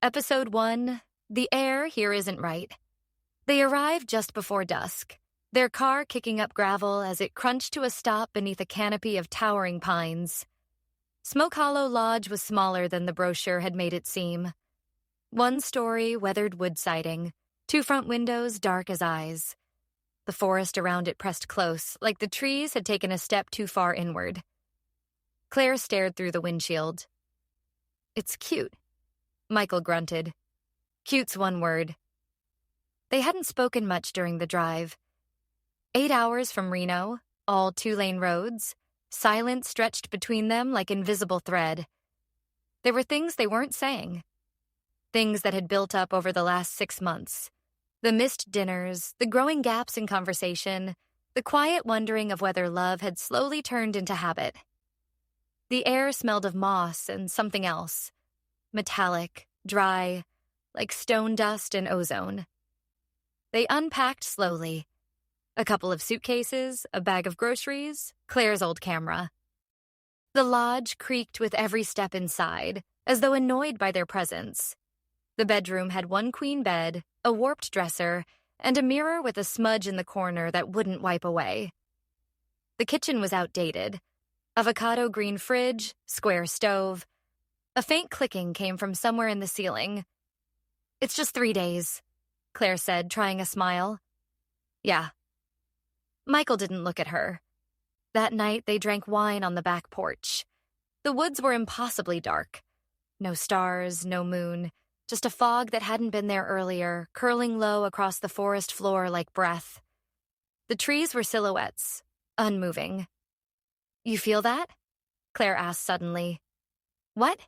Episode 1, The Air Here Isn't Right. They arrived just before dusk, their car kicking up gravel as it crunched to a stop beneath a canopy of towering pines. Smoke Hollow Lodge was smaller than the brochure had made it seem. One-story, weathered wood siding, two front windows dark as eyes. The forest around it pressed close, like the trees had taken a step too far inward. Claire stared through the windshield. "It's cute," Michael grunted. "Cute's one word." They hadn't spoken much during the drive. 8 hours from Reno, all two-lane roads, silence stretched between them like invisible thread. There were things they weren't saying. Things that had built up over the last 6 months. The missed dinners, the growing gaps in conversation, the quiet wondering of whether love had slowly turned into habit. The air smelled of moss and something else. Metallic, dry, like stone dust and ozone. They unpacked slowly. A couple of suitcases, a bag of groceries, Claire's old camera. The lodge creaked with every step inside, as though annoyed by their presence. The bedroom had one queen bed, a warped dresser, and a mirror with a smudge in the corner that wouldn't wipe away. The kitchen was outdated. Avocado green fridge, square stove. A faint clicking came from somewhere in the ceiling. "It's just 3 days," Claire said, trying a smile. "Yeah." Michael didn't look at her. That night, they drank wine on the back porch. The woods were impossibly dark. No stars, no moon, just a fog that hadn't been there earlier, curling low across the forest floor like breath. The trees were silhouettes, unmoving. "You feel that?" Claire asked suddenly. "What?"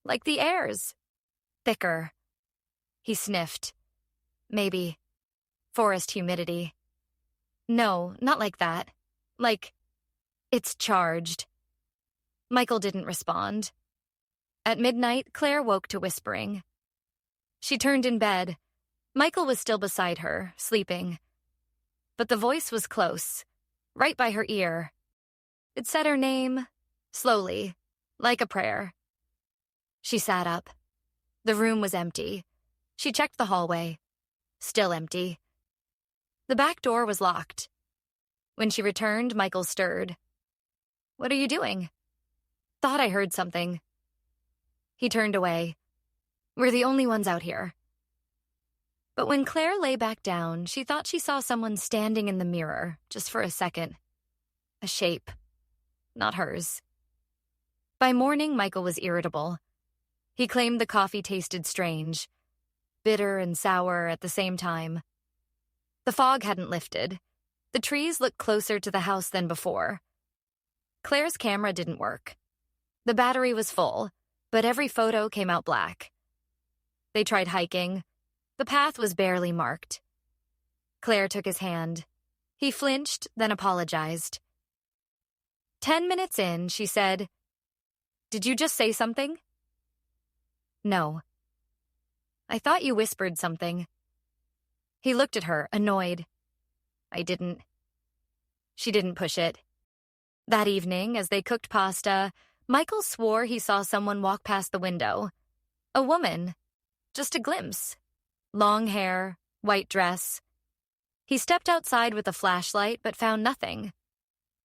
"Like the airs. Thicker." He sniffed. "Maybe. Forest humidity." "No, not like that. Like, it's charged." Michael didn't respond. At midnight, Claire woke to whispering. She turned in bed. Michael was still beside her, sleeping. But the voice was close, right by her ear. It said her name, slowly, like a prayer. She sat up. The room was empty. She checked the hallway. Still empty. The back door was locked. When she returned, Michael stirred. "What are you doing?" "Thought I heard something." He turned away. "We're the only ones out here." But when Claire lay back down, she thought she saw someone standing in the mirror, just for a second. A shape. Not hers. By morning, Michael was irritable. He claimed the coffee tasted strange, bitter and sour at the same time. The fog hadn't lifted. The trees looked closer to the house than before. Claire's camera didn't work. The battery was full, but every photo came out black. They tried hiking. The path was barely marked. Claire took his hand. He flinched, then apologized. 10 minutes in, she said, "Did you just say something?" "No." "I thought you whispered something." He looked at her, annoyed. "I didn't." She didn't push it. That evening, as they cooked pasta, Michael swore he saw someone walk past the window. A woman. Just a glimpse. Long hair, white dress. He stepped outside with a flashlight, but found nothing.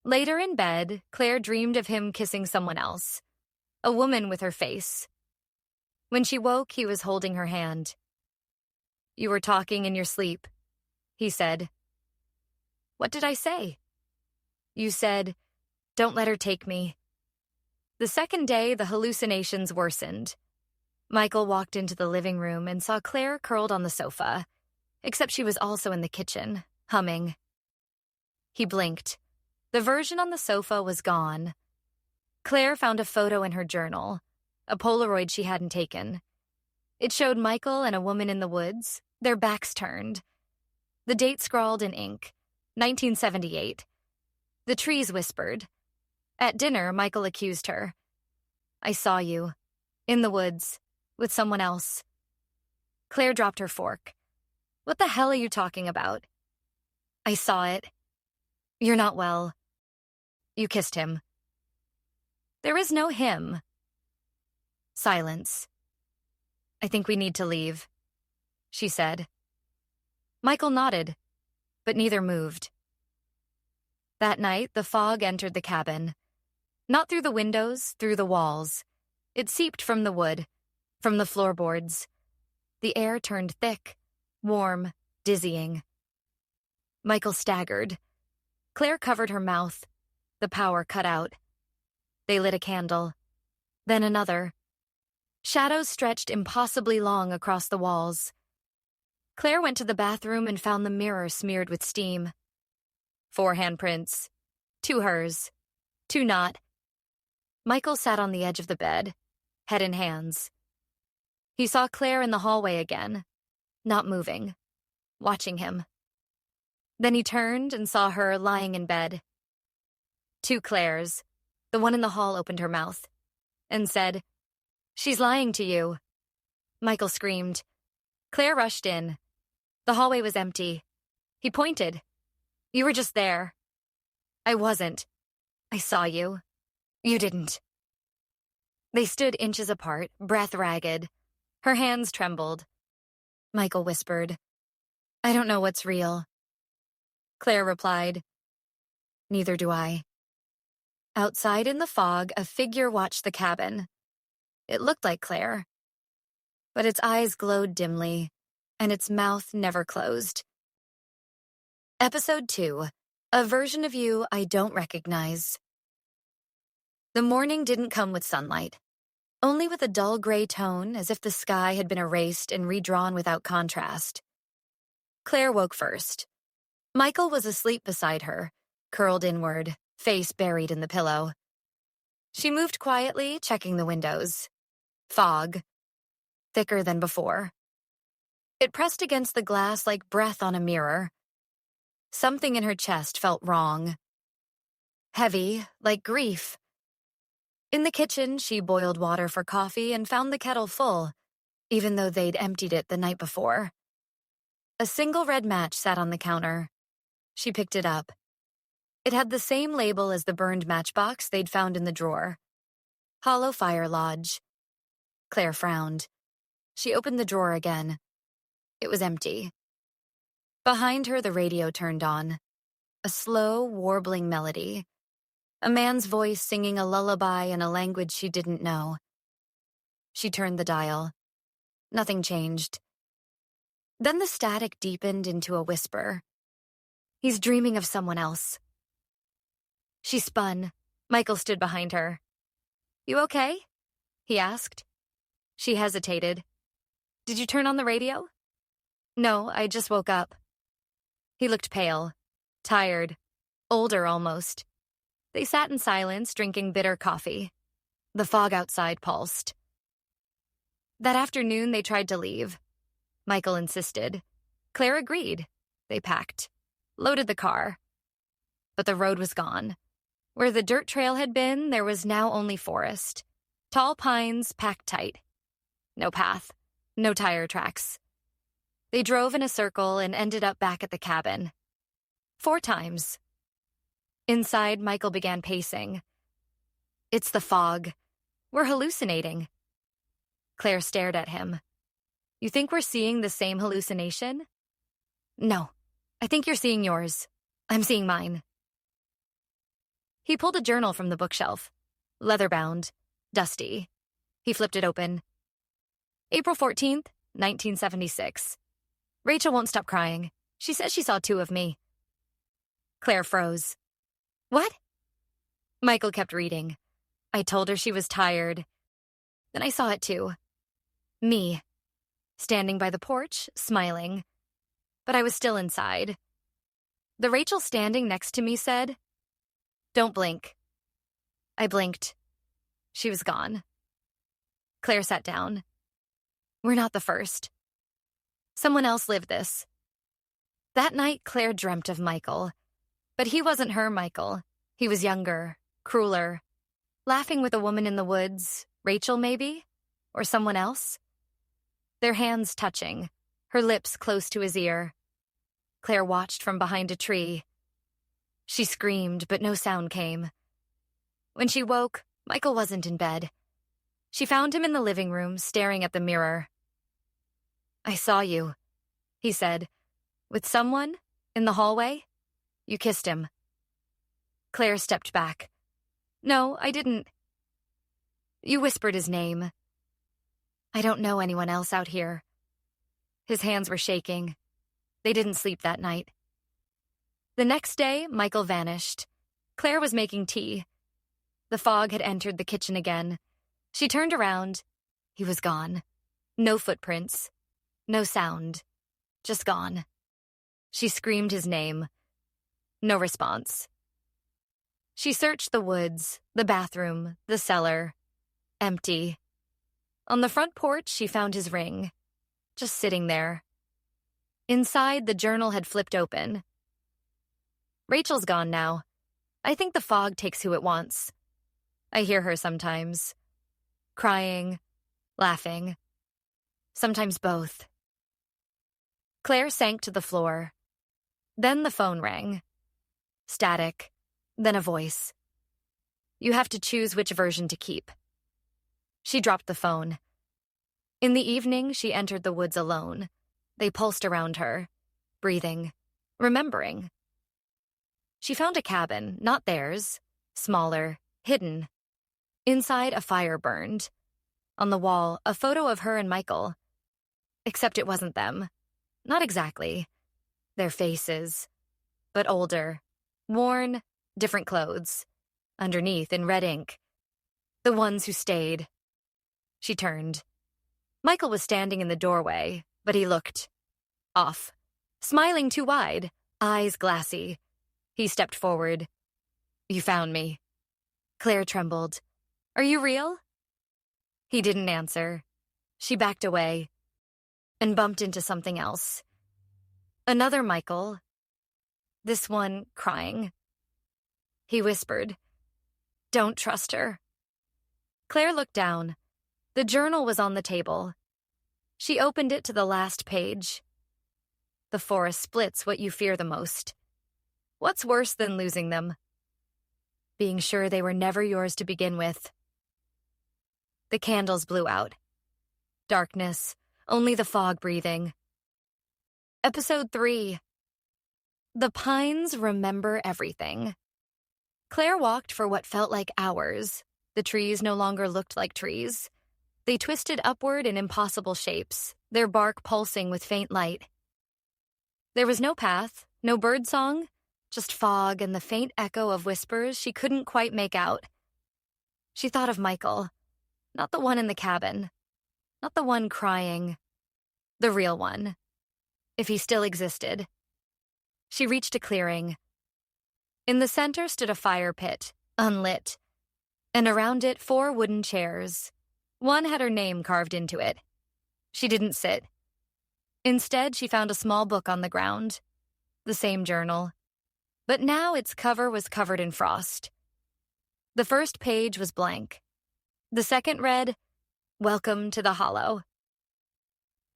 Later in bed, Claire dreamed of him kissing someone else. A woman with her face. When she woke, he was holding her hand. "You were talking in your sleep," he said. "What did I say?" "You said, 'Don't let her take me.'" The second day, the hallucinations worsened. Michael walked into the living room and saw Claire curled on the sofa, except she was also in the kitchen, humming. He blinked. The version on the sofa was gone. Claire found a photo in her journal, a Polaroid she hadn't taken. It showed Michael and a woman in the woods, their backs turned. The date scrawled in ink, 1978. The trees whispered. At dinner, Michael accused her. "I saw you. In the woods. With someone else." Claire dropped her fork. "What the hell are you talking about?" "I saw it." "You're not well." "You kissed him." "There is no him." Silence. I think we need to leave, she said. Michael nodded, but neither moved. That night, the fog entered the cabin. Not through the windows, through the walls. It seeped from the wood, from the floorboards. The air turned thick, warm, dizzying. Michael staggered. Claire covered her mouth. The power cut out. They lit a candle. Then another. Shadows stretched impossibly long across the walls. Claire went to the bathroom and found the mirror smeared with steam. 4 handprints. 2 hers. 2 not. Michael sat on the edge of the bed, head in hands. He saw Claire in the hallway again, not moving, watching him. Then he turned and saw her lying in bed. 2 Claires. The one in the hall opened her mouth and said, "She's lying to you." Michael screamed. Claire rushed in. The hallway was empty. He pointed. "You were just there." "I wasn't. I saw you. You didn't." They stood inches apart, breath ragged. Her hands trembled. Michael whispered, "I don't know what's real." Claire replied, "Neither do I." Outside in the fog, a figure watched the cabin. It looked like Claire, but its eyes glowed dimly, and its mouth never closed. Episode 2, A Version of You I Don't Recognize. The morning didn't come with sunlight, only with a dull gray tone, as if the sky had been erased and redrawn without contrast. Claire woke first. Michael was asleep beside her, curled inward, face buried in the pillow. She moved quietly, checking the windows. Fog. Thicker than before. It pressed against the glass like breath on a mirror. Something in her chest felt wrong. Heavy, like grief. In the kitchen, she boiled water for coffee and found the kettle full, even though they'd emptied it the night before. A single red match sat on the counter. She picked it up. It had the same label as the burned matchbox they'd found in the drawer. Hollow Fire Lodge. Claire frowned. She opened the drawer again. It was empty. Behind her, the radio turned on. A slow, warbling melody. A man's voice singing a lullaby in a language she didn't know. She turned the dial. Nothing changed. Then the static deepened into a whisper. "He's dreaming of someone else." She spun. Michael stood behind her. "You okay?" he asked. She hesitated. "Did you turn on the radio?" "No, I just woke up." He looked pale, tired, older almost. They sat in silence, drinking bitter coffee. The fog outside pulsed. That afternoon, they tried to leave. Michael insisted. Claire agreed. They packed, loaded the car. But the road was gone. Where the dirt trail had been, there was now only forest. Tall pines packed tight. No path, no tire tracks. They drove in a circle and ended up back at the cabin. 4 times. Inside, Michael began pacing. "It's the fog. We're hallucinating." Claire stared at him. "You think we're seeing the same hallucination?" "No, I think you're seeing yours. I'm seeing mine." He pulled a journal from the bookshelf. Leather-bound, dusty. He flipped it open. April 14th, 1976. "Rachel won't stop crying. She says she saw 2 of me." Claire froze. "What?" Michael kept reading. "I told her she was tired. Then I saw it too. Me. Standing by the porch, smiling. But I was still inside. The Rachel standing next to me said, 'Don't blink.' I blinked. She was gone." Claire sat down. "We're not the first. Someone else lived this." That night, Claire dreamt of Michael. But he wasn't her Michael. He was younger, crueler. Laughing with a woman in the woods, Rachel maybe? Or someone else? Their hands touching, her lips close to his ear. Claire watched from behind a tree. She screamed, but no sound came. When she woke, Michael wasn't in bed. She found him in the living room, staring at the mirror. I saw you, he said. With someone? In the hallway? You kissed him. Claire stepped back. No, I didn't. You whispered his name. I don't know anyone else out here. His hands were shaking. They didn't sleep that night. The next day, Michael vanished. Claire was making tea. The fog had entered the kitchen again. She turned around. He was gone. No footprints. No sound. Just gone. She screamed his name. No response. She searched the woods, the bathroom, the cellar. Empty. On the front porch, she found his ring. Just sitting there. Inside, the journal had flipped open. Rachel's gone now. I think the fog takes who it wants. I hear her sometimes. Crying, laughing. Sometimes both. Claire sank to the floor. Then the phone rang. Static. Then a voice. You have to choose which version to keep. She dropped the phone. In the evening, she entered the woods alone. They pulsed around her, breathing, remembering. She found a cabin, not theirs, smaller, hidden. Inside, a fire burned. On the wall, a photo of her and Michael. Except it wasn't them. Not exactly. Their faces. But older. Worn, different clothes. Underneath, in red ink. The ones who stayed. She turned. Michael was standing in the doorway, but he looked off. Smiling too wide, eyes glassy. He stepped forward. You found me. Claire trembled. Are you real? He didn't answer. She backed away and bumped into something else. Another Michael. This one crying. He whispered, Don't trust her. Claire looked down. The journal was on the table. She opened it to the last page. The forest splits what you fear the most. What's worse than losing them? Being sure they were never yours to begin with. The candles blew out. Darkness, only the fog breathing. Episode 3. The pines remember everything. Claire walked for what felt like hours. The trees no longer looked like trees. They twisted upward in impossible shapes, their bark pulsing with faint light. There was no path, no birdsong, just fog and the faint echo of whispers she couldn't quite make out. She thought of Michael, not the one in the cabin, not the one crying, the real one, if he still existed. She reached a clearing. In the center stood a fire pit, unlit, and around it 4 wooden chairs. One had her name carved into it. She didn't sit. Instead, she found a small book on the ground. The same journal. But now its cover was covered in frost. The first page was blank. The second read, Welcome to the Hollow.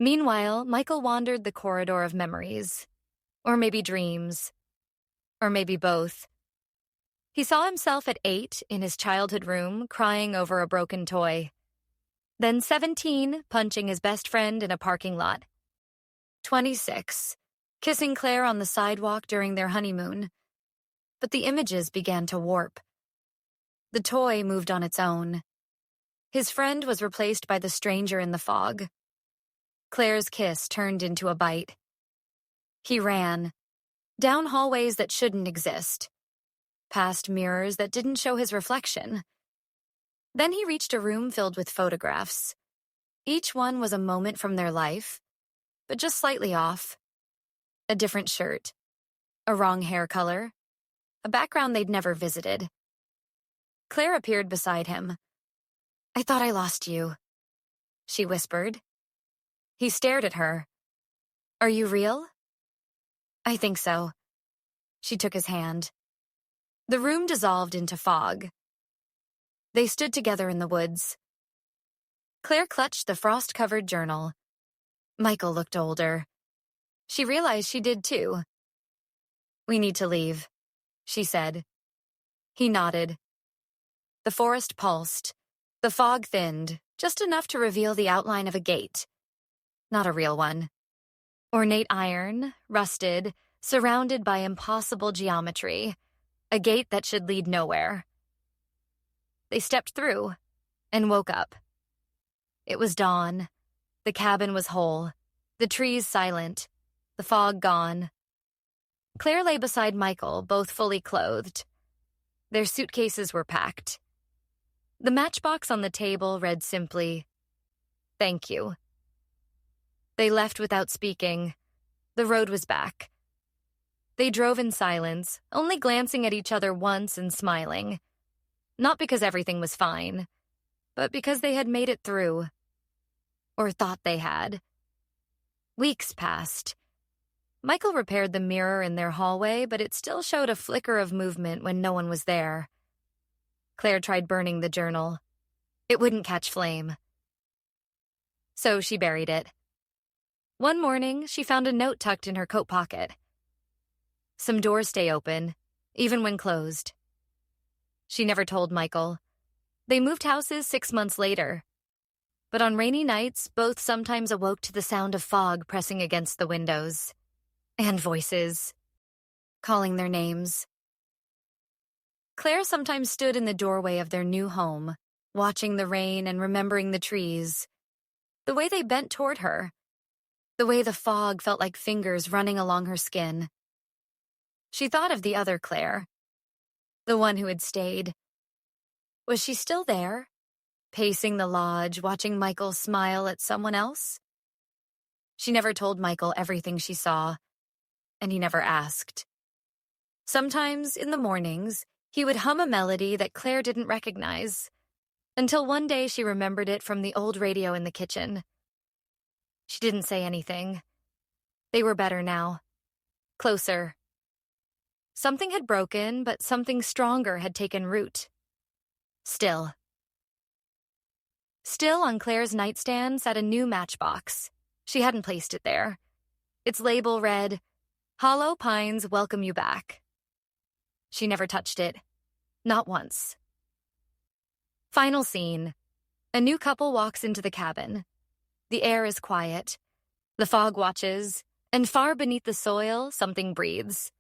Meanwhile, Michael wandered the corridor of memories. Or maybe dreams. Or maybe both. He saw himself at 8 in his childhood room, crying over a broken toy. Then 17, punching his best friend in a parking lot. 26, kissing Claire on the sidewalk during their honeymoon. But the images began to warp. The toy moved on its own. His friend was replaced by the stranger in the fog. Claire's kiss turned into a bite. He ran, down hallways that shouldn't exist, past mirrors that didn't show his reflection. Then he reached a room filled with photographs. Each one was a moment from their life, but just slightly off. A different shirt, a wrong hair color, a background they'd never visited. Claire appeared beside him. I thought I lost you, she whispered. He stared at her. Are you real? I think so. She took his hand. The room dissolved into fog. They stood together in the woods. Claire clutched the frost-covered journal. Michael looked older. She realized she did too. We need to leave, she said. He nodded. The forest pulsed. The fog thinned, just enough to reveal the outline of a gate. not a real one. Ornate iron, rusted, surrounded by impossible geometry, a gate that should lead nowhere. They stepped through and woke up. It was dawn. The cabin was whole, the trees silent, the fog gone. Claire lay beside Michael, both fully clothed. Their suitcases were packed. The matchbox on the table read simply, "Thank you." They left without speaking. The road was back. They drove in silence, only glancing at each other once and smiling. Not because everything was fine, but because they had made it through. Or thought they had. Weeks passed. Michael repaired the mirror in their hallway, but it still showed a flicker of movement when no one was there. Claire tried burning the journal. It wouldn't catch flame. So she buried it. One morning, she found a note tucked in her coat pocket. Some doors stay open, even when closed. She never told Michael. They moved houses 6 months later. But on rainy nights, both sometimes awoke to the sound of fog pressing against the windows. And voices. Calling their names. Claire sometimes stood in the doorway of their new home, watching the rain and remembering the trees. The way they bent toward her. The way the fog felt like fingers running along her skin. She thought of the other Claire. The one who had stayed. Was she still there? Pacing the lodge, watching Michael smile at someone else? She never told Michael everything she saw, and he never asked. Sometimes, in the mornings, he would hum a melody that Claire didn't recognize, until one day she remembered it from the old radio in the kitchen. She didn't say anything. They were better now. Closer. Something had broken, but something stronger had taken root. Still. Still on Claire's nightstand sat a new matchbox. She hadn't placed it there. Its label read, "Hollow Pines welcome you back." She never touched it. Not once. Final scene. A new couple walks into the cabin. The air is quiet. The fog watches, and far beneath the soil, something breathes.